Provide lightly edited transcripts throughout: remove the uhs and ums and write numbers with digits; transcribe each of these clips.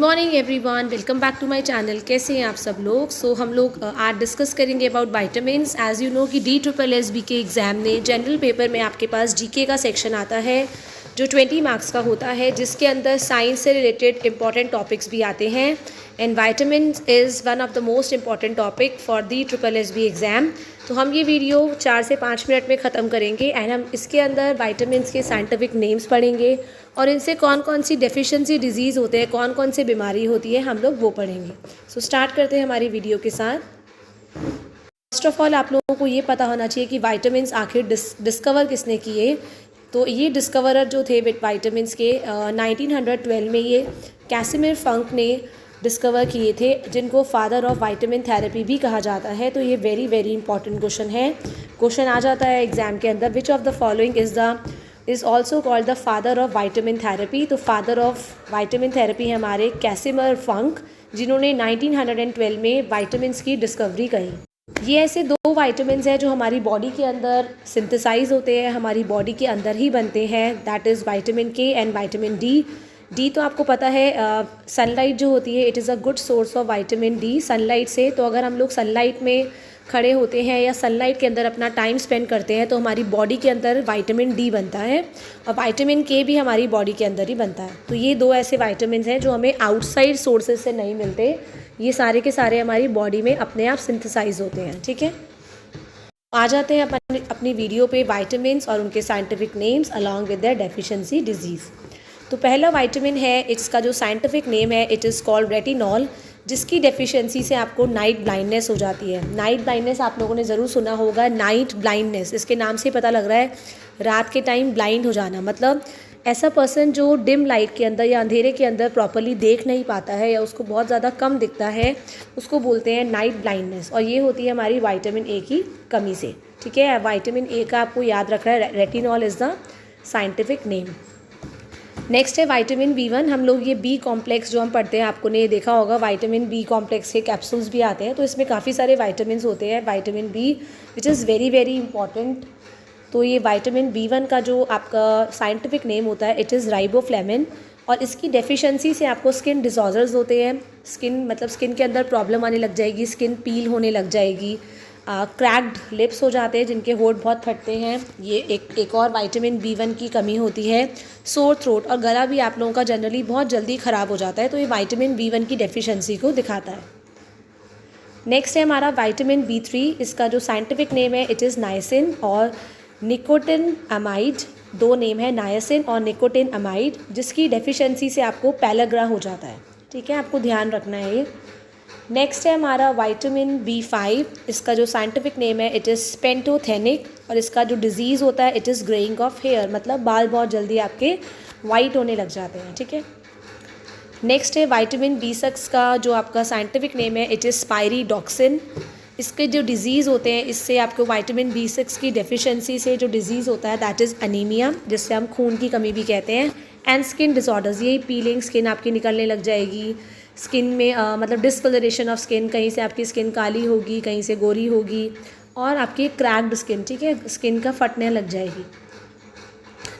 Morning everyone, welcome back to my channel. कैसे हैं आप सब लोग। हम लोग आज डिस्कस करेंगे about vitamins. As you know कि DSSB के एग्ज़ाम में जनरल पेपर में आपके पास जीके का सेक्शन आता है जो 20 मार्क्स का होता है, जिसके अंदर साइंस से रिलेटेड इंपॉर्टेंट टॉपिक्स भी आते हैं। And vitamins is one of the most important topic for DSSB exam. तो हम ये वीडियो 4 से 5 मिनट में ख़त्म करेंगे एंड हम इसके अंदर वाइटामिन्स के साइंटिफिक नेम्स पढ़ेंगे और इनसे कौन कौन सी डेफिशिएंसी डिजीज़ होते हैं, कौन कौन सी बीमारी होती है, हम लोग वो पढ़ेंगे। स्टार्ट करते हैं हमारी वीडियो के साथ। फर्स्ट ऑफ ऑल आप लोगों को ये पता होना चाहिए कि वाइटामिन्स आखिर डिस्कवर किसने किए। तो ये डिस्कवरर जो थे वाइटामिन्स के 1912 में ये कैसिमिर फंक ने डिस्कवर किए थे, जिनको फादर ऑफ वाइटामिन थेरेपी भी कहा जाता है। तो ये वेरी वेरी इंपॉर्टेंट क्वेश्चन है। क्वेश्चन आ जाता है एग्जाम के अंदर, which of the following is also called the father of vitamin therapy. तो फादर ऑफ वाइटामिन थेरेपी है हमारे कैसिमिर फंक, जिन्होंने 1912 में वाइटामिन्स की डिस्कवरी करी। ये ऐसे दो वाइटामिन्स हैं जो हमारी बॉडी के अंदर सिंथेसाइज होते हैं, हमारी बॉडी के अंदर ही बनते हैं। दैट इज़ वाइटामिन के एंड वाइटामिन डी तो आपको पता है सनलाइट जो होती है, it is a good source of vitamin D sunlight से। तो अगर हम लोग सनलाइट में खड़े होते हैं या सनलाइट के अंदर अपना टाइम स्पेंड करते हैं तो हमारी बॉडी के अंदर वाइटामिन डी बनता है और वाइटामिन के भी हमारी बॉडी के अंदर ही बनता है। तो ये दो ऐसे वाइटामिन हैं जो हमें आउटसाइड सोर्सेज से नहीं मिलते, ये सारे के सारे हमारी बॉडी में अपने आप सिंथेसाइज होते हैं। ठीक है, आ जाते हैं अपनी वीडियो पे वाइटामिन्स और उनके scientific names along with their deficiency disease. तो पहला वाइटामिन है, इसका जो साइंटिफिक नेम है इट इज़ कॉल्ड रेटिनॉल, जिसकी डेफिशिएंसी से आपको नाइट ब्लाइंडनेस हो जाती है। नाइट ब्लाइंडनेस आप लोगों ने ज़रूर सुना होगा। नाइट ब्लाइंडनेस, इसके नाम से पता लग रहा है रात के टाइम ब्लाइंड हो जाना। मतलब ऐसा पर्सन जो डिम लाइट के अंदर या अंधेरे के अंदर प्रॉपरली देख नहीं पाता है या उसको बहुत ज़्यादा कम दिखता है, उसको बोलते हैं नाइट ब्लाइंडनेस। और ये होती है हमारी वाइटामिन ए की कमी से। ठीक है, वाइटामिन ए का आपको याद रखना है, retinol is the scientific name. Next है वाइटामिन B1। हम लोग ये बी कॉम्प्लेक्स जो हम पढ़ते हैं, आपको ने देखा होगा वाइटामिन बी कॉम्प्लेक्स के कैप्सूल्स भी आते हैं। तो इसमें काफ़ी सारे वाइटामिन होते हैं। Vitamin B which is very very important. तो ये वाइटामिन B1 का जो आपका साइंटिफिक नेम होता है इट इज़ राइबोफ्लेविन, और इसकी डेफिशिएंसी से आपको स्किन डिसऑर्डर्स होते हैं। स्किन मतलब स्किन के अंदर प्रॉब्लम आने लग जाएगी, स्किन पील होने लग जाएगी, क्रैक्ड लिप्स हो जाते हैं जिनके होठ बहुत फटते हैं। ये एक और वाइटामिन B1 की कमी होती है। सोर थ्रोट और गला भी आप लोगों का जनरली बहुत जल्दी ख़राब हो जाता है, तो ये वाइटामिन B1 की डेफिशिएंसी को दिखाता है। नेक्स्ट है हमारा वाइटामिन B3। इसका जो साइंटिफिक नेम है इट इज़ नायसिन और निकोटिन अमाइड। दो नेम है, नायसिन और निकोटिन अमाइड, जिसकी डेफिशिएंसी से आपको पैलाग्रा हो जाता है। ठीक है, आपको ध्यान रखना है ये। नेक्स्ट है हमारा वाइटामिन B5। इसका जो साइंटिफिक नेम है इट इज़ पेंटोथेनिक और इसका जो डिजीज़ होता है it is greying of hair, मतलब बाल बहुत जल्दी आपके वाइट होने लग जाते हैं। ठीक है, नेक्स्ट है वाइटामिन B6 का जो आपका साइंटिफिक नेम है इट इज़ स्पाइरिडॉक्सिन। इसके जो डिजीज़ होते हैं, इससे आपको वाइटामिन B6 की डेफिशिएंसी से जो डिजीज़ होता है दैट इज़ अनीमिया, जिससे हम खून की कमी भी कहते हैं, एंड स्किन डिसऑर्डर्स। यही पीलिंग, स्किन आपकी निकलने लग जाएगी, स्किन में मतलब डिस्कलरेशन ऑफ स्किन, कहीं से आपकी स्किन काली होगी, कहीं से गोरी होगी, और आपकी क्रैक्ड स्किन, ठीक है, स्किन का फटने लग जाएगी।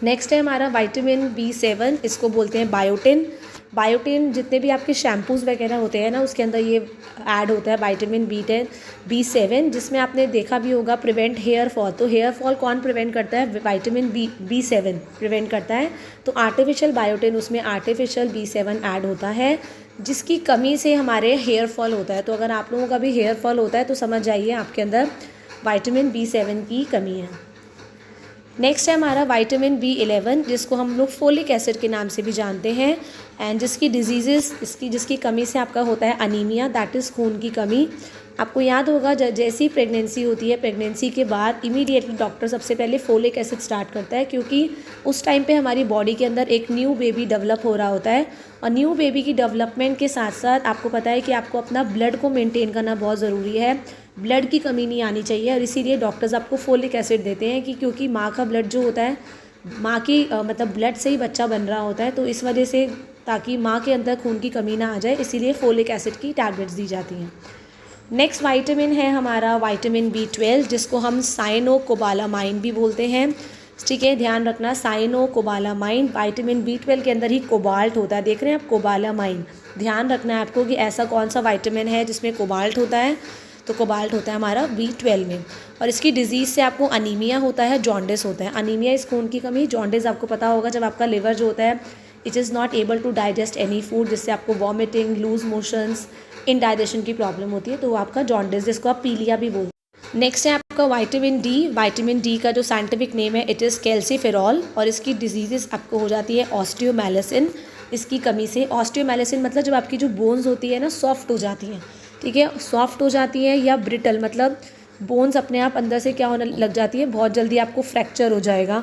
नेक्स्ट है हमारा वाइटामिन B7। इसको बोलते हैं बायोटिन। बायोटिन जितने भी आपके शैम्पूज़ वगैरह होते हैं ना, उसके अंदर ये ऐड होता है वाइटामिन B7, जिसमें आपने देखा भी होगा प्रिवेंट हेयर फॉल। तो हेयर फॉल कौन प्रिवेंट करता है? वाइटामिन B7 प्रिवेंट करता है। तो आर्टिफिशियल बायोटिन, उसमें आर्टिफिशियल B7 ऐड होता है, जिसकी कमी से हमारे हेयर फॉल होता है। तो अगर आप लोगों का भी हेयर फॉल होता है तो समझ जाइए आपके अंदर वाइटामिन B7 की कमी है। नेक्स्ट है हमारा वाइटामिन B11, जिसको हम लोग फोलिक एसिड के नाम से भी जानते हैं, एंड जिसकी डिजीज़ेस जिसकी कमी से आपका होता है अनीमिया, दैट इज़ खून की कमी। आपको याद होगा जैसी प्रेगनेंसी होती है, प्रेगनेंसी के बाद इमीडिएटली डॉक्टर सबसे पहले फोलिक एसिड स्टार्ट करता है, क्योंकि उस टाइम पे हमारी बॉडी के अंदर एक न्यू बेबी डेवलप हो रहा होता है। और न्यू बेबी की डेवलपमेंट के साथ साथ आपको पता है कि आपको अपना ब्लड को मेंटेन करना बहुत ज़रूरी है, ब्लड की कमी नहीं आनी चाहिए, और इसीलिए डॉक्टर्स आपको फोलिक एसिड देते हैं कि क्योंकि माँ का ब्लड जो होता है, माँ की मतलब ब्लड से ही बच्चा बन रहा होता है, तो इस वजह से ताकि माँ के अंदर खून की कमी ना आ जाए, इसीलिए फोलिक एसिड की टैबलेट्स दी जाती हैं। नेक्स्ट वाइटामिन है हमारा वाइटामिन B12, जिसको हम साइनोकोबालामाइन भी बोलते हैं। ठीक है, ध्यान रखना साइनो कोबालामाइन, विटामिन B12 के अंदर ही कोबाल्ट होता है, देख रहे हैं आप कोबालामाइन। ध्यान रखना है आपको कि ऐसा कौन सा विटामिन है जिसमें कोबाल्ट होता है, तो कोबाल्ट होता है हमारा B12 में। और इसकी डिजीज़ से आपको अनीमिया होता है, जॉन्डिस होता है। अनीमिया इस खून की कमी, जॉन्डिस आपको पता होगा जब आपका लिवर जो होता है it is not able to digest any food, जिससे आपको वॉमिटिंग, लूज मोशंस, इनडाइजेशन की प्रॉब्लम होती है, तो वो आपका जॉन्डिस, जिसको आप पीलिया भी बोलते हैं। नेक्स्ट है आपका विटामिन डी। विटामिन डी का जो साइंटिफिक नेम है इट इज़ कैल्सीफेरॉल, और इसकी डिजीज़ आपको हो जाती है ऑस्टियोमैलिसिन, इसकी कमी से। ऑस्टियोमैलिसिन मतलब जब आपकी जो बोन्स होती है ना सॉफ्ट हो जाती हैं, ठीक है, सॉफ्ट हो जाती है, या ब्रिटल मतलब बोन्स अपने आप अंदर से क्या होने लग जाती है, बहुत जल्दी आपको फ्रैक्चर हो जाएगा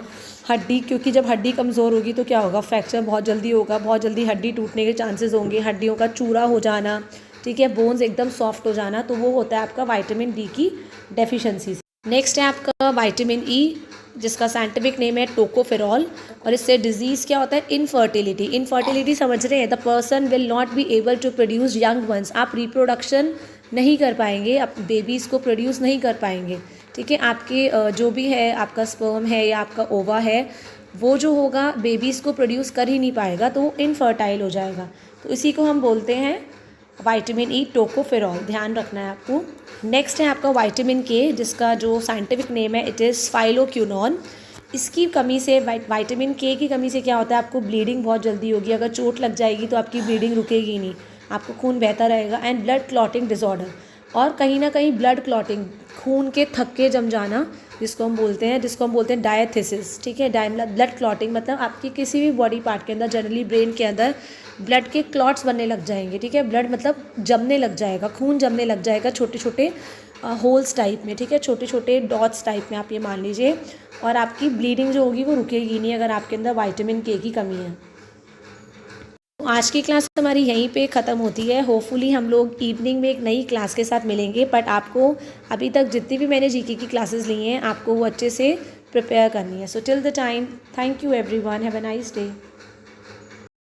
हड्डी, क्योंकि जब हड्डी कमज़ोर होगी तो क्या होगा, फ्रैक्चर बहुत जल्दी होगा, बहुत जल्दी हड्डी टूटने के चांसेस होंगे, हड्डियों का चूरा हो जाना, ठीक है, बोन्स एकदम सॉफ्ट हो जाना, तो वो होता है आपका विटामिन डी की डेफिशिएंसी से। नेक्स्ट है आपका विटामिन ई, जिसका साइंटिफिक नेम है टोकोफेरॉल, और इससे डिजीज़ क्या होता है, इनफर्टिलिटी। इनफर्टिलिटी समझ रहे हैं, the person will not be able to produce young ones, आप रिप्रोडक्शन नहीं कर पाएंगे, आप बेबीज़ को प्रोड्यूस नहीं कर पाएंगे, ठीक है, आपके जो भी है आपका स्पर्म है या आपका ओवा है वो जो होगा बेबीज़ को प्रोड्यूस कर ही नहीं पाएगा, तो वो इनफर्टाइल हो जाएगा, तो इसी को हम बोलते हैं विटामिन ई टोकोफेरॉल, ध्यान रखना है आपको। नेक्स्ट है आपका विटामिन के, जिसका जो साइंटिफिक नेम है इट इज़ फाइलोक्विनोन। इसकी कमी से, विटामिन के की कमी से क्या होता है, आपको ब्लीडिंग बहुत जल्दी होगी, अगर चोट लग जाएगी तो आपकी ब्लीडिंग रुकेगी ही नहीं, आपको खून बहता रहेगा। एंड ब्लड क्लॉटिंग डिसऑर्डर, और कहीं ना कहीं ब्लड क्लॉटिंग, खून के थक्के जम जाना, जिसको हम बोलते हैं डायथिसिस, ठीक है, ब्लड क्लॉटिंग मतलब आपकी किसी भी बॉडी पार्ट के अंदर, जनरली ब्रेन के अंदर ब्लड के क्लॉट्स बनने लग जाएंगे, ठीक है, ब्लड मतलब जमने लग जाएगा, खून जमने लग जाएगा छोटे छोटे होल्स टाइप में, ठीक है, छोटे छोटे डॉट्स टाइप में आप ये मान लीजिए, और आपकी ब्लीडिंग जो होगी वो रुकेगी नहीं अगर आपके अंदर विटामिन के की कमी है। आज की क्लास हमारी यहीं पे ख़त्म होती है। होपफुली हम लोग इवनिंग में एक नई क्लास के साथ मिलेंगे, बट आपको अभी तक जितनी भी मैंने जीके की क्लासेस ली हैं आपको वो अच्छे से प्रिपेयर करनी है। So till the time, thank you everyone, have a nice day.